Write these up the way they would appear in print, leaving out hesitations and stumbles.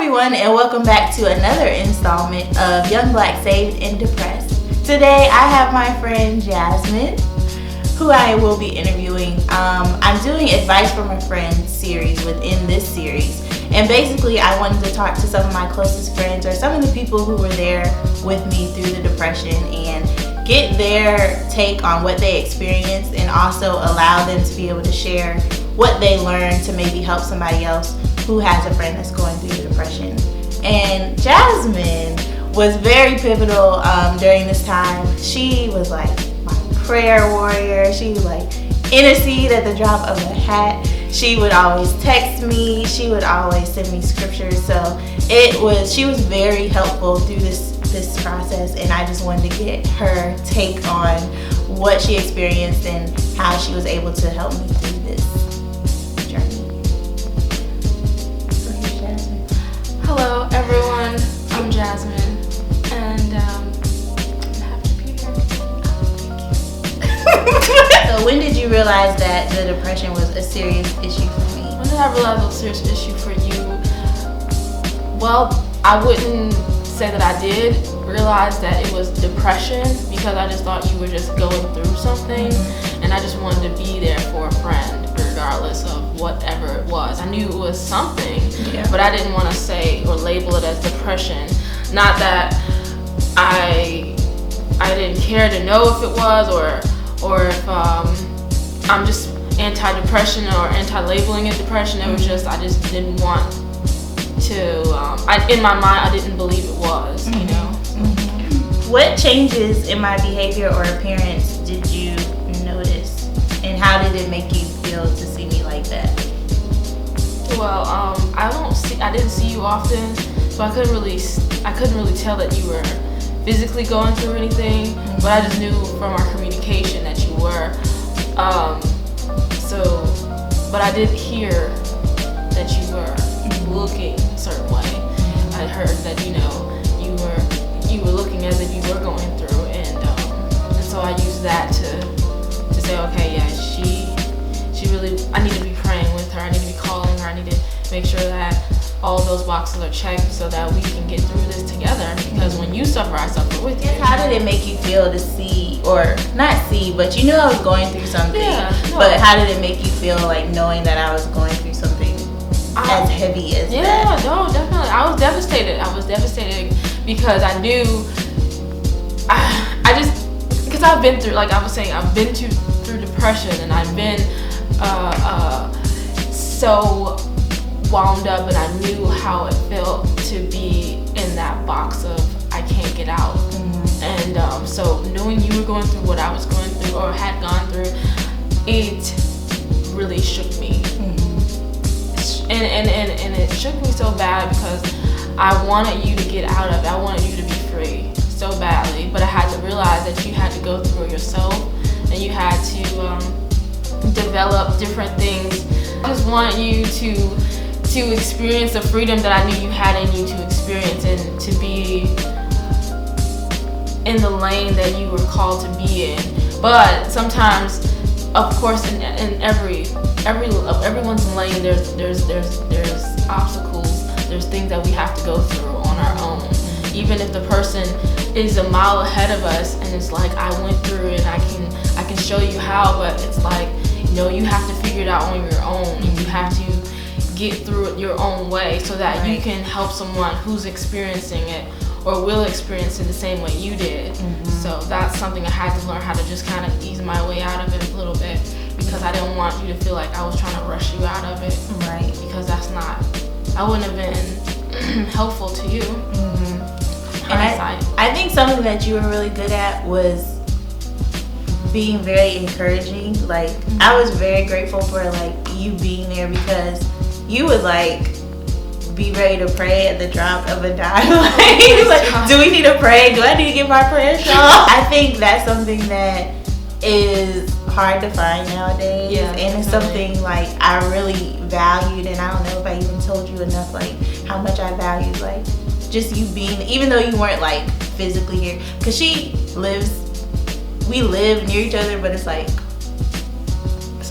everyone, and welcome back to another installment of Young Black Saved and Depressed. Today I have my friend Jasmine, who I will be interviewing. I'm doing Advice from a Friend series within this series, and basically I wanted to talk to some of my closest friends or some of the people who were there with me through the depression and get their take on what they experienced, and also allow them to be able to share what they learned to maybe help somebody else who has a friend that's going through depression. And Jasmine was very pivotal during this time. She was like my prayer warrior. She would like intercede at the drop of a hat. She would always text me. She would always send me scriptures. So she was very helpful through this process, and I just wanted to get her take on what she experienced and how she was able to help me through this journey. So here's Jasmine. Hello everyone, I'm Jasmine, and I'm happy to be here. So when did you realize that the depression was a serious issue for me? When did I realize it was a serious issue for you? Well, I wouldn't say that I did realize that it was depression, because I just thought you were just going through something, and I just wanted to be there for a friend regardless of whatever it was. I knew it was something, but I didn't want to say or label it as depression. Not that I didn't care to know if it was, or if I'm just anti-depression or anti-labeling it depression. It was just, I just didn't want to, in my mind, I didn't believe it was, you know. What changes in my behavior or appearance did you notice, and how did it make you feel to see me like that? Well, I didn't see you often, so I couldn't really tell that you were physically going through anything, but I just knew from our communication that you were. But I did hear that you were looking a certain way. I heard that, you know, you were looking as if you were going through, and so I used that to say, okay, yeah, she really, I need to be praying with her, I need to be calling her, I need to make sure that all those boxes are checked so that we can get through this together, because when you suffer, I suffer with you. How did it make you feel to see, or not see, but you knew I was going through something, but how did it make you feel, like knowing that I was going through something as heavy as that? Yeah, no, definitely. I was devastated because I knew, because I've been through, like I was saying, I've been through depression, and I've been so wound up, and I knew how it felt to be in that box of I can't get out. And so knowing you were going through what I was going through or had gone through, it really shook me. And it shook me so bad because I wanted you to get out of it. I wanted you to be free so badly, but I had to realize that you had to go through it yourself, and you had to develop different things. I just wanted you to experience the freedom that I knew you had in you to experience, and to be in the lane that you were called to be in. But sometimes, of course, in everyone's lane, there's obstacles, there's things that we have to go through on our own. Even if the person is a mile ahead of us, and it's like, I went through it, and I can show you how, but it's like, you know, you have to figure it out on your own, and you have to get through it your own way, so that you can help someone who's experiencing it or will experience it the same way you did. So that's something I had to learn how to just kind of ease my way out of it a little bit, because I didn't want you to feel like I was trying to rush you out of it. Right. Because I wouldn't have been helpful to you. And I think something that you were really good at was being very encouraging. Like, I was very grateful for like you being there, because you would like be ready to pray at the drop of a dime. Like, do we need to pray? Do I need to get my prayer shawl? I think that's something that is hard to find nowadays, and it's something like I really valued, and I don't know if I even told you enough, like how much I valued like just you being, even though you weren't like physically here, because we live near each other, but it's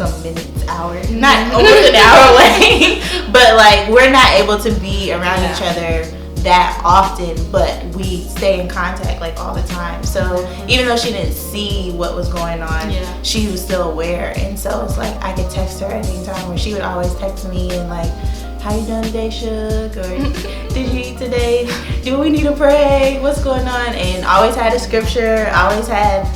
some minutes, hours, not almost an hour away, but like we're not able to be around each other that often, but we stay in contact like all the time. So even though she didn't see what was going on, she was still aware. And so it's like I could text her at any time, or she would always text me and like, how you doing today, Shook? Or did you eat today? Do we need to pray? What's going on? And always had a scripture, always had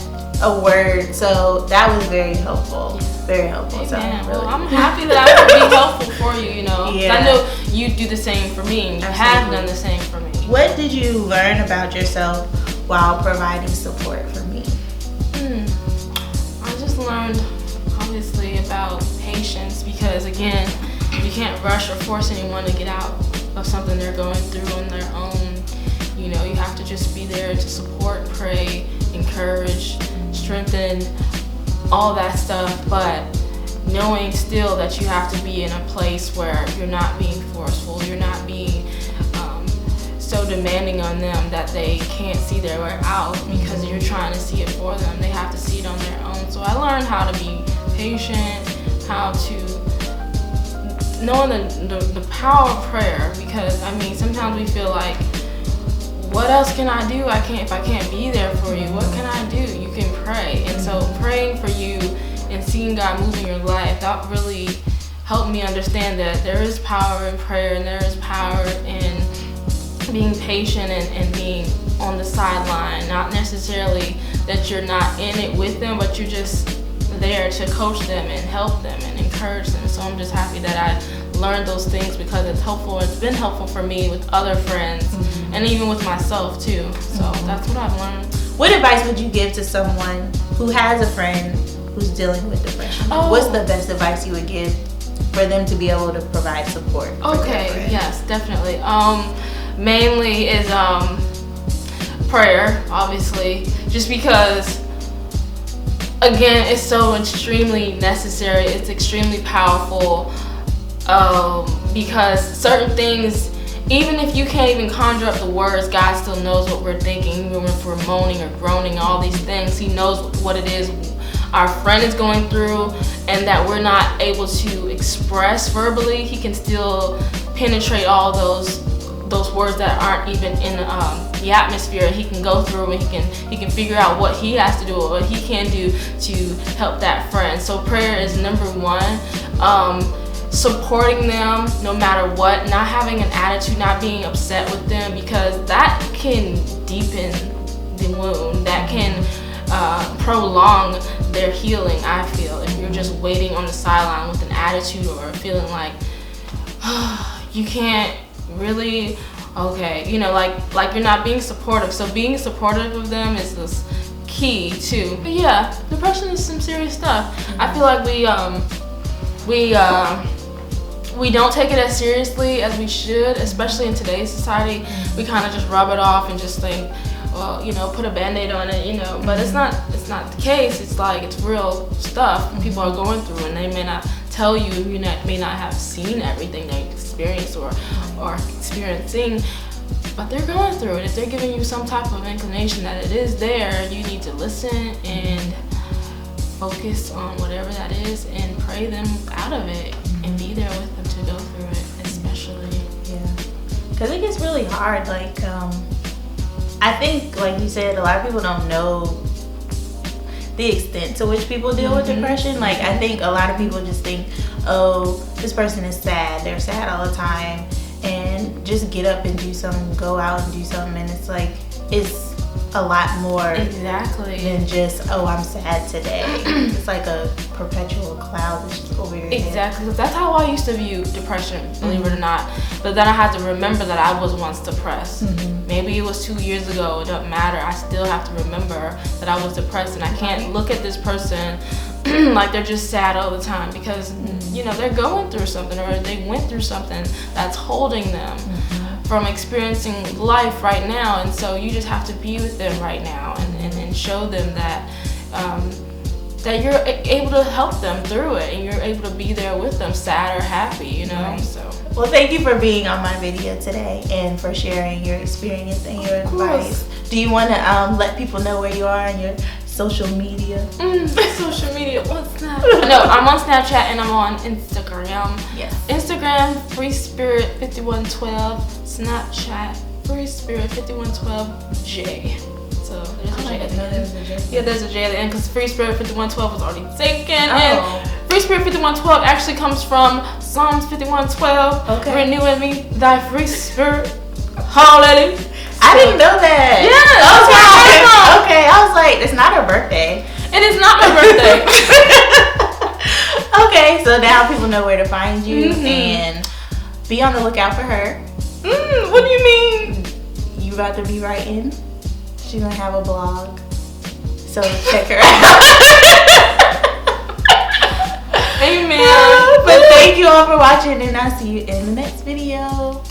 a word. So that was very helpful. Very helpful. So well, I'm happy that I could be helpful for you, you know. I know you do the same for me, and you have done the same for me. What did you learn about yourself while providing support for me? I just learned, obviously, about patience, because again, you can't rush or force anyone to get out of something they're going through on their own. You know, you have to just be there to support, pray, encourage, strengthen, all that stuff, but knowing still that you have to be in a place where you're not being forceful, you're not being so demanding on them that they can't see their way out because you're trying to see it for them. They have to see it on their own. So I learned how to be patient, how to knowing the power of prayer, because I mean sometimes we feel like, what else can I do? If I can't be there for you, what can I do? You can pray. And so praying for you and seeing God move in your life, that really helped me understand that there is power in prayer, and there is power in being patient and being on the sideline. Not necessarily that you're not in it with them, but you're just there to coach them and help them and encourage them. So I'm just happy that I learned those things, because it's helpful. It's been helpful for me with other friends and even with myself too. So that's what I've learned. What advice would you give to someone who has a friend who's dealing with depression? What's the best advice you would give for them to be able to provide support? Okay, yes, definitely. Mainly is prayer, obviously, just because again, it's so extremely necessary. It's extremely powerful, because certain things, even if you can't even conjure up the words, God still knows what we're thinking. Even if we're moaning or groaning, all these things, He knows what it is our friend is going through, and that we're not able to express verbally. He can still penetrate all those words that aren't even in the atmosphere. He can go through and he can figure out what he has to do or what he can do to help that friend. So prayer is number one. Supporting them no matter what, not having an attitude, not being upset with them, because that can deepen the wound, that can prolong their healing, I feel, if you're just waiting on the sideline with an attitude or feeling like you can't really, you know, like you're not being supportive. So being supportive of them is this key too. But yeah, depression is some serious stuff. I feel like we don't take it as seriously as we should, especially in today's society. We kind of just rub it off and just think, well, you know, put a band-aid on it, you know, but it's not the case. It's like, it's real stuff people are going through, and they may not tell you, may not have seen everything they experience or experiencing, but they're going through it. If they're giving you some type of inclination that it is there, you need to listen and focus on whatever that is and pray them out of it and be there with them to go through it, especially. Yeah, because it gets really hard. Like, I think, like you said, a lot of people don't know the extent to which people deal with depression. Like, I think a lot of people just think, oh, this person is sad. They're sad all the time, and just get up and do something, go out and do something, and it's like, it's a lot more than just, oh, I'm sad today. It's like a perpetual cloud that's just over your head. Exactly. That's how I used to view depression, believe it or not. But then I had to remember that I was once depressed. Maybe it was 2 years ago, it doesn't matter. I still have to remember that I was depressed, and I can't look at this person like they're just sad all the time, because you know, they're going through something, or they went through something that's holding them from experiencing life right now. And so you just have to be with them right now and show them that that you're able to help them through it, and you're able to be there with them, sad or happy, you know. Right. So, well, thank you for being on my video today and for sharing your experience and your advice. Do you want to let people know where you are on your social media. Social media, what's that? No, I'm on Snapchat and I'm on Instagram. Yes. Instagram, Free Spirit 5112. Snapchat, Free Spirit 5112J. So there's a J at the end. Yeah, there's a J at the end because Free Spirit 5112 was already taken. Oh. And Free Spirit 5112 actually comes from Psalms 5112. Okay. Renew in me thy free spirit. Hallelujah. I didn't know that. Yeah, that's where I came from. Okay, I was like, it's not her birthday. It is not my birthday. Okay, so now people know where to find you and be on the lookout for her. What do you mean? You about to be writing. She's gonna have a blog. So check her out. Amen. But thank you all for watching and I'll see you in the next video.